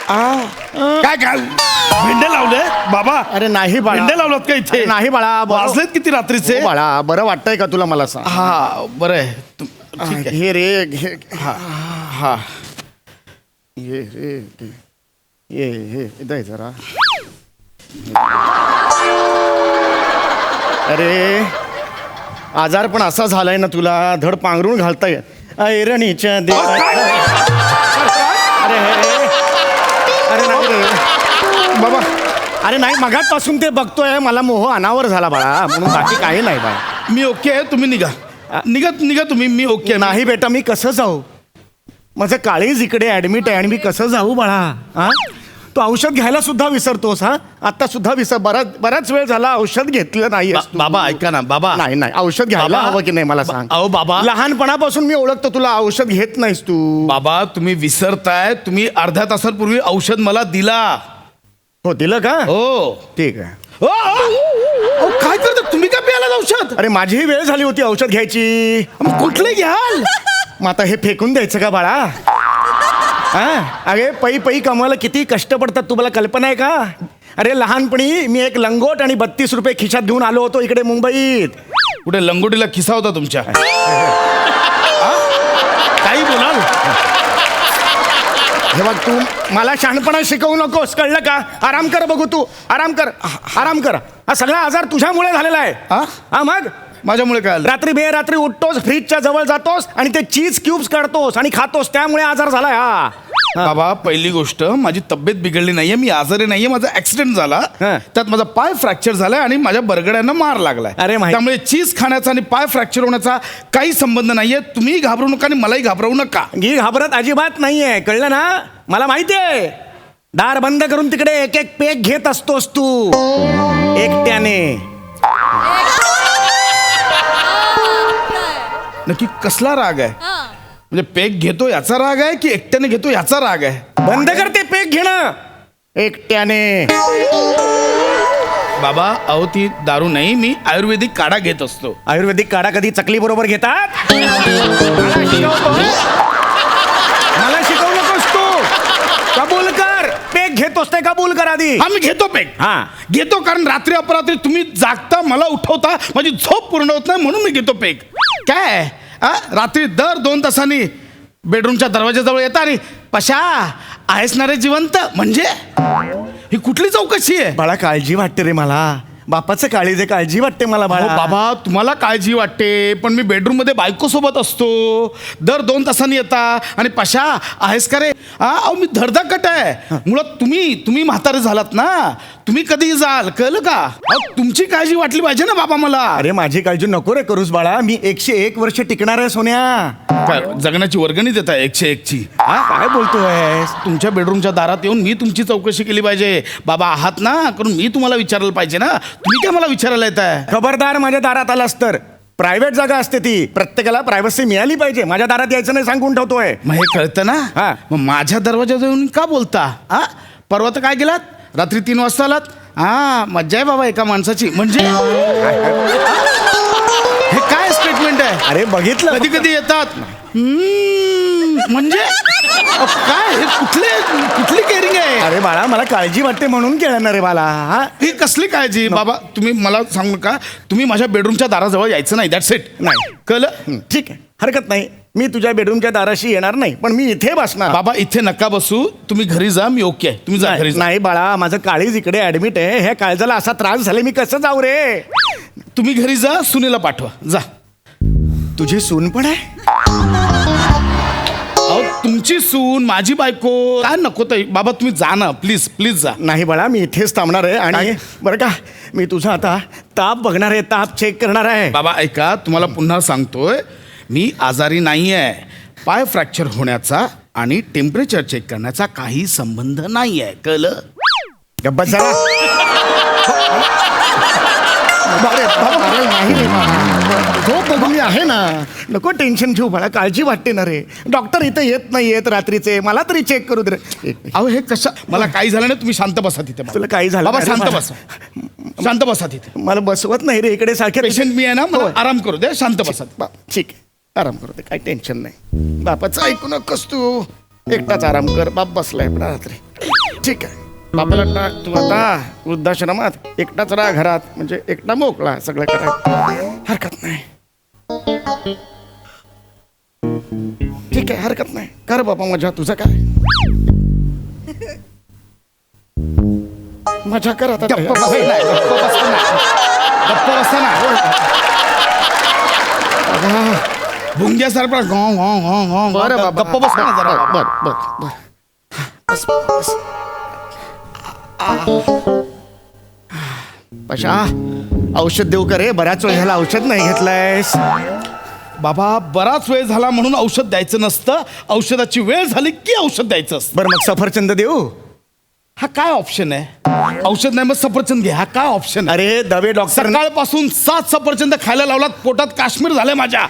काय काय भेंडे लावले बाबा? अरे नाही बाळा. भेंडे लावलात का इथे? अरे नाही बाळा. वाजलेत किती रात्रीचे? हो बाळा, बरं वाटतंय का तुला मला सांग? हा बरं आहे. ठीक आहे. घे रे घे. हा ये रे ये हे इथं जरा. अरे आजार पण असा झालाय ना तुला, धड पांघरून घालता येत ऐरणीच्या देवा. अरे अरे नाही रे बाबा. अरे नाही, मगाचपासून ते बघतोय, मला मोह अनावर झाला बाळा, म्हणून बाकी काही नाही बाळा. मी ओके आहे, तुम्ही निघा. निघा तुम्ही. मी ओके आहे. नाही बेटा, मी कसं जाऊ? माझं काळीज इकडे ऍडमिट आहे आणि मी कसं जाऊ बाळा? हा, तू औषध घ्यायला सुद्धा विसरतोस. हा, आता सुद्धा बराच वेळ झाला औषध घेतलं नाही. बाबा ऐका ना बाबा. नाही औषध घ्यायला बाबा, हवं की नाही मला सांग. अहो बाबा, लहानपणापासून मी ओळखतो तुला, औषध घेत नाहीस तू. बाबा तुम्ही विसरताय. तुम्ही अर्ध्या तासापूर्वी औषध मला दिला. हो दिलं का? हो ठीक आहे. काय करता तुम्ही? काय प्यायला औषध? अरे माझीही वेळ झाली होती औषध घ्यायची. मग कुठले घ्याल? मग आता हे फेकून द्यायचं का बाळा? हा, अरे पै कमवायला किती कष्ट पडतात, तुम्हाला कल्पना आहे का? अरे लहानपणी मी एक लंगोट आणि 32 रुपये खिशात घेऊन आलो होतो इकडे मुंबईत. कुठे लंगोटीला खिसा होता तुमच्या? काही बोलाल? हे बघ, तू मला शहाणपणा शिकवू नकोस, कळलं का? आराम कर बघू, तू आराम कर. हा सगळा आजार तुझ्यामुळे झालेला आहे. हा मग माझ्यामुळे काय आलं? रात्री बेरात्री उठतोस, फ्रीजच्या जवळ जातोस आणि ते चीज क्यूब्स काढतोस आणि खातोस, त्यामुळे आजार झालाय. हा बाबा पहिली गोष्ट, माझी तब्येत बिघडली नाहीये, मी आजारी नाहीये. माझा ऍक्सिडेंट झाला, हा. त्यात माझा पाय फ्रॅक्चर झालाय आणि माझ्या बरगड्यांना मार लागलाय. अरे माहिती. त्यामुळे चीज खाण्याचा आणि पाय फ्रॅक्चर होण्याचा काही संबंध नाहीये. तुम्ही घाबरू नका आणि मलाही घाबरवू नका. ही घाबरत अजिबात नाहीये, कळलं ना? मला माहितीये, दार बंद करून तिकडे एक एक पेग घेत असतोस तू एकट्याने. नक्की कसला राग आहे? म्हणजे पेग घेतो याचा राग आहे की एकट्याने घेतो याचा राग आहे? बंद कर ते पेग घेणं एकट्याने. बाबा अहो ती दारू नाही, मी आयुर्वेदिक काढा घेत असतो. आयुर्वेदिक काढा कधी चकली बरोबर घेतात? मला शिकवू नकोस तू. कबूल कर, पेग घेतोस ते कबूल कर आधी. हा मी घेतो पेग. हा. घेतो, कारण रात्री अपरात्री तुम्ही जागता, मला उठवता, माझी झोप पूर्ण होत नाही, म्हणून मी घेतो पेग. काय रात्री दर 2 तासांनी बेडरूमच्या दरवाजाजवळ येता आणि पशा आहेस ना रे जिवंत? म्हणजे ही कुठली चौकशी आहे? बाळा काळजी वाटते रे मला, बापाचं काळजी काळजी वाटते मला बाळा. बाबा तुम्हाला काळजी वाटते, पण मी बेडरूम मध्ये बायको सोबत असतो. दर 2 तासांनी येता आणि पशा आहेस का रे? अहो मी धडधाकट आहे. मुळात तुम्ही म्हातारे झालात ना, तुम्ही कधी जाल, कळलं का? अहो तुमची काळजी वाटली पाहिजे ना बाबा मला. अरे माझी काळजी नको रे करूस बाळा, मी 101 वर्ष टिकणार आहे सोन्या. काय जगण्याची वर्गणी देता 101 ची? काय बोलतोय? तुमच्या बेडरूमच्या दारात येऊन मी तुमची चौकशी केली पाहिजे. बाबा आहात ना, करून मी तुम्हाला विचारायला पाहिजे ना. तुम्ही काय मला विचारायला येत आहे? खबरदार माझ्या दारात आलास तर. प्रायव्हेट जागा असते ती, प्रत्येकाला प्रायव्हसी मिळाली पाहिजे. माझ्या दारात यायचं नाही सांगून ठेवतोय. मग हे कळतं ना. हा. मग माझ्या दरवाजात येऊन का बोलता? परवा तर काय गेलात? रात्री 3 वाजता आलात. मज्जा आहे बाबा एका माणसाची. म्हणजे हे काय स्टेटमेंट आहे? अरे बघितलं, कधी कधी येतात. म्हणजे काय हे कुठली केअरिंग आहे? अरे बाळा मला काळजी वाटते म्हणून केलं रे बाळा. ही कसली काळजी? बाबा तुम्ही मला सांगू नका, तुम्ही माझ्या बेडरूमच्या दाराजवळ यायचं नाही. That's it. नाही. कळलं? ठीक आहे, हरकत नाही. मी तुझ्या बेडरूमच्या दाराशी येणार नाही, पण मी इथे बसणार. बाबा इथे नका बसू, तुम्ही घरी जा. मी ओके आहे, तुम्ही जा घरी जा. नाही बाळा, माझं काळीज इकडे ऍडमिट आहे. ह्या काळजाला असा त्रास झाला, मी कसं जाऊ रे? तुम्ही घरी जा, सुनेला पाठवा. जा. तुझी सून पण आहे? अहो तुमची सून, माझी बायको. काय नको ताई. बाबा तुम्ही जा ना, प्लीज प्लीज जा. नाही बाळा, मी इथेच थांबणार आहे. आणि बरं का, मी तुझा आता ताप बघणार आहे, ताप चेक करणार आहे. बाबा ऐका, तुम्हाला पुन्हा सांगतोय, मी आजारी नाही आहे. पाय फ्रॅक्चर होण्याचा आणि टेम्परेचर चेक करण्याचा काही संबंध नाही आहे. कळलं? गप्पा जरा. मी आहे ना, नको टेन्शन घेऊ बाळा, काळजी वाटते ना रे. डॉक्टर इथं येत नाही येत रात्रीचे, मला तरी चेक करू दे. अहो हे कशा, मला काही झालं नाही, तुम्ही शांत बसा तिथे. तुला काही झालं? बाबा अरे शांत बाबा. बसा, शांत बसा तिथे. मला बसवत नाही रे इकडे सारखे. पेशंट मी आहे ना, मला आराम करू दे. शांत बसा. ठीक आहे, आराम करू दे, काही टेन्शन नाही. बापाचं ऐकू नकोस तू, एकटाच आराम कर. बाप बसलाय रात्री. ठीक आहे बापाला टाक तू आता वृद्धाश्रमात एकटाच राहा घरात म्हणजे एकटा मोकळा सगळं करायला हरकत नाही ठीक आहे हरकत नाही कर बाबा मजा तुझं काय मजा कर आता गप्प बसता ना भुंग्यासारखा बरं बाबा गप्प बस ना जरा बर बर बर बस बस पशा औषध देऊ का रे बऱ्याच वेळ झाला औषध नाही घेतलंयस बाबा बराच वेळ झाला म्हणून औषध द्यायचं नसतं औषधाची वेळ झाली की औषध द्यायचं असतं बरं मग सफरचंद देऊ हा काय ऑप्शन आहे औषध नाही मग सफरचंद घे हा काय ऑप्शन आहे अरे दवे डॉक्टर सकाळपासून 7 सफरचंद खायला लावलात पोटात काश्मीर झालंय माझ्या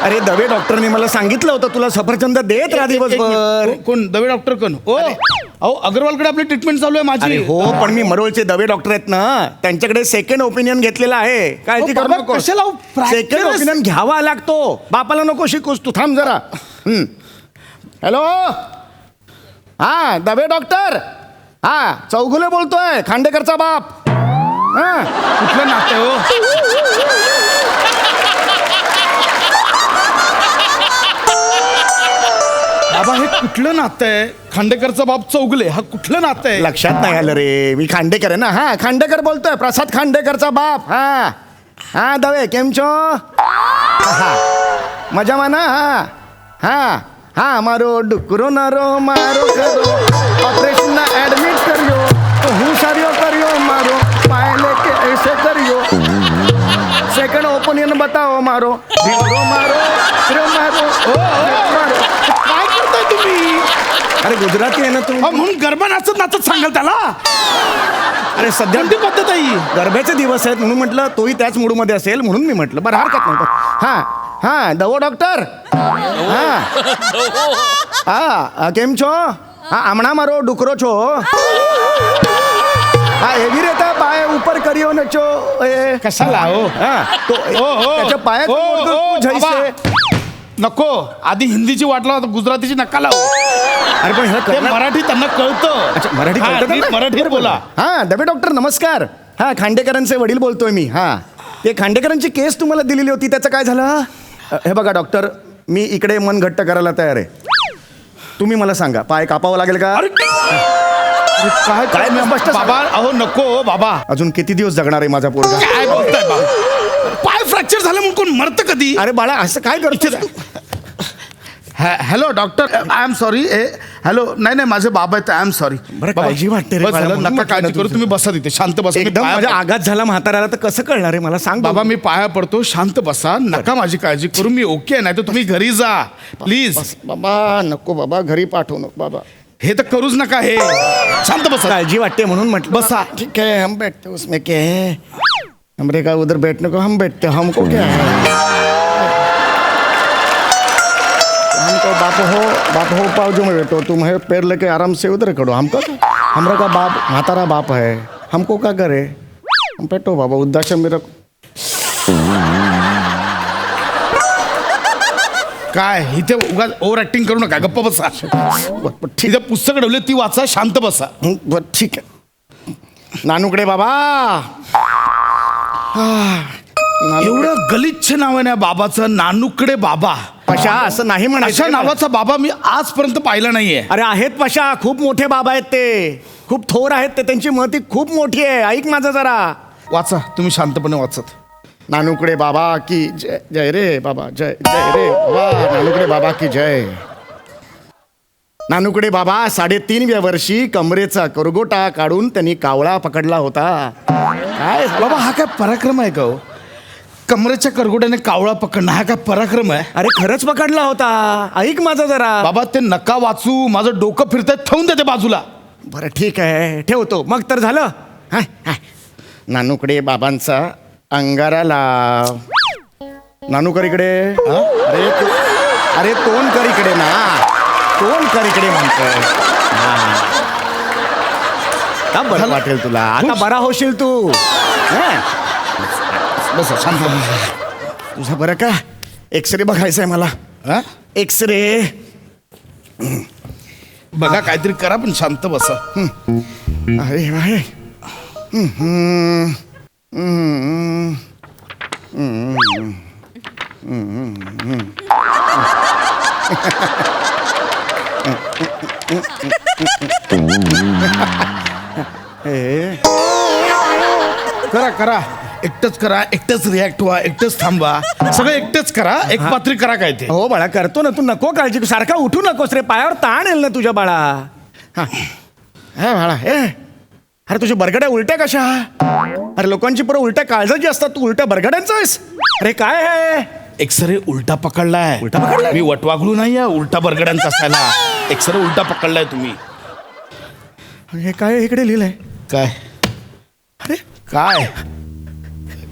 अरे दवे डॉक्टरने मला सांगितलं होतं तुला सफरचंद देत राहा दिवसभर कोण दवे डॉक्टर कोण ओ अहो अग्रवालकडे आपली ट्रीटमेंट चालू आहे माझी अरे हो पण मी मरोळचे दवे डॉक्टर आहेत ना त्यांच्याकडे सेकंड ओपिनियन घेतलेला आहे काळजी करू बाबा, नको कशाला हो? सेकंड Practice- ओपिनियन घ्यावा लागतो बापाला नको शिकूस तू थांब जरा हॅलो हा दवे डॉक्टर हा चौगुले बोलतोय खांडेकरचा बाप हा कुठलं नातं आहे हो बाबा हे कुठलं नातं आहे खांडेकरचा बाप चौगले हा कुठलं नातं आहे लक्षात नाही आलं रे मी खांडेकर आहे ना हा खांडेकर बोलतोय प्रसाद खांडेकरचा बाप हा हा दवे केम छो हा मजाમાં ના હા હા હા મારો ડુકરો નરો મારો કરો ઓપરેશનના એડમિટ કર્યો તો હું સાર્યો કર્યો મારો પાય લેકે ऐसे કર્યો સેકન્ડ ઓપિનિયન बताओ મારો ભીરો મારો ભીરો મારો મારો काय करताय तुम्ही अरे गुजराती आहे ना तू अहो, म्हणून गरबा नाचत नाचत सांगाल त्याला अरे सध्या कोणती पद्धत आहे ही? गरब्याचे दिवस आहेत म्हणून म्हटलं तोही त्याच मूडमध्ये असेल म्हणून मी म्हटलं बरं हरकत नाही हा हा दवो डॉक्टर हा हा केम छो हा आमणा मारो डुकरो छो हा एवी रेता पाय ऊपर करियो न छो ए कशाला हो हा तो त्याच्या पायात ओ, ओ, झैसे बाबा. नको आधी हिंदीची वाट लावा गुजरातीची नका लावू अरे पण ह्याला ते कळलं- मराठी त्यांना कळतं अच्छा मराठी हा, कळतं नीट त्यांना? मराठीत बरं, बोला बरं. हा दबे डॉक्टर नमस्कार हा खांडेकरांचे वडील बोलतोय मी हा ते खांडेकरांची केस तुम्हाला दिलेली होती त्याचं काय झालं हे बघा डॉक्टर मी इकडे मन घट्ट करायला तयार आहे तुम्ही मला सांगा पाय कापावं लागेल का अरे काय काय मी स्पष्ट बाबा अहो नको हो, बाबा अजून किती दिवस जगणार आहे माझा पोरगा काय बोलताय बाबा पाय फ्रॅक्चर झालं म्हणून कोण मरतं कधी अरे बाळा असं काय करतो hello doctor I am sorry hello नाही नाही माझे बाबा आहेत आय एम सॉरी बरं, काळजी वाटते रे बाळा, म्हणून नका म्हटलं काळजी ना करू तुझं. तुम्ही बसा तिथे शांत बसा मी एकदम पाया माझ्या पडतो. आघात झाला म्हाताऱ्याला तर कसं कळणार आहे मला सांग बाबा मी पाया पडतो शांत बसा नका माझी काळजी करू मी ओके नाही तर तुम्ही घरी जा प्लीज बस बाबा नको बाबा घरी पाठवू नको बाबा हे तर करूच नका हे शांत बसा काळजी वाटते म्हणून म्हटलं बसा. ठीक है हम बैठते उसमें क्या है हमरे का उधर बैठने को हम बैठते हमको क्या है हमको बाप हो पाओ जो में बैठो तुम है पैर लेके आराम से उधर करो हमको हमरा का बाप म्हातारा बाप है हमको क्या करे हम बैठो बाबा उद्दाशम मेरा काय इथे उगाच ओव्हर ऍक्टिंग करू नका गप्प बसा ठीक इथे पुस्तक ठेवले ती वाचा शांत बसा बर ठीक आहे नानूकडे बाबा एवढं गलिच्छ नाव आहे ना बाबाचं नानूकडे बाबा पशा असं नाही अशा म्हणायचं नावाचा बाबा मी आजपर्यंत पाहिला नाहीये अरे आहेत पशा खूप मोठे बाबा आहेत ते खूप थोर आहेत ते त्यांची महती खूप मोठी आहे ऐक माझं जरा वाचा तुम्ही शांतपणे वाचत नानूकडे बाबा की जय जय रे बाबा जय जय रे बाबा नानूकडे बाबा की जय नानूकडे बाबा 3.5व्या वर्षी कमरेचा करगोटा काढून त्यांनी कावळा पकडला होता काय झालं? बाबा हा काय पराक्रम आहे का हो कमरेच्या करगोट्याने कावळा पकडणं हा काय पराक्रम आहे अरे खरंच पकडला होता ऐक माझं जरा बाबा ते नका वाचू माझं डोकं फिरतंय ठेवून देते बाजूला बरं ठीक आहे ठेवतो मग तर झालं हाय हाय नानूकडे बाबांचा अंगारा लाव नानू कर इकडे अरे तोंड कर इकडे ना तोंड कर इकडे म्हणतोय का बरं वाटेल तुला आता बरा होशील तू हं? बस शांत बसा. तुझा बरं का एक्सरे बघायचा आहे मला हा? एक्सरे बघा काहीतरी करा पण शांत बसा. अरे अरे करा करा एकटंच करा, एकटंच रिॲक्ट व्हा, एकटंच थांबा, सगळं एकटंच करा. एक पात्री करा काय ते. हो बाळा करतो ना, तू नको काळजी, सारखा उठू नकोस रे, पायावर ताण येईल ना तुझ्या बाळा. हा हा बाळा अरे तुझ्या बरगड्या उलट्या कशा? अरे लोकांची परत उलट्या काळजाची असतात, तू उलट्या बरगड्यांचा आहेस? अरे काय आहे? एक्सरे उलटा पकडलाय. उलटा पकडलाय? मी वटवागळू नाही आहे उलटा बरगड्यांचा असायला. एक्सरे उलटा पकडलाय तुम्ही. हे काय इकडे लिहिलंय? काय अरे काय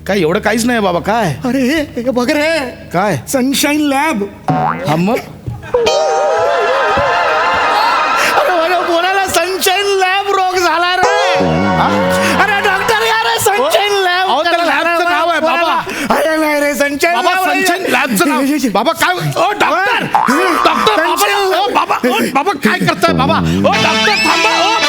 काय एवढं काहीच नाही बाबा. काय अरे हे बघ रे, काय सनशाईन लॅब. हा मग अरे माझ्या पोराला सनशाईन लॅब रोग झाला रे. अरे डॉक्टर यार सनशाईन लॅब. अहो, त्याला लॅबचं नाव आहे बाबा. अरे नाही रे सनशाईन बाबा सनशाईन लॅबचं नाव. बाबा काय ओ डॉक्टर डॉक्टर बाबा, ओ बाबा, ओ बाबा काय करताय बाबा? ओ डॉक्टर थांबा. ओ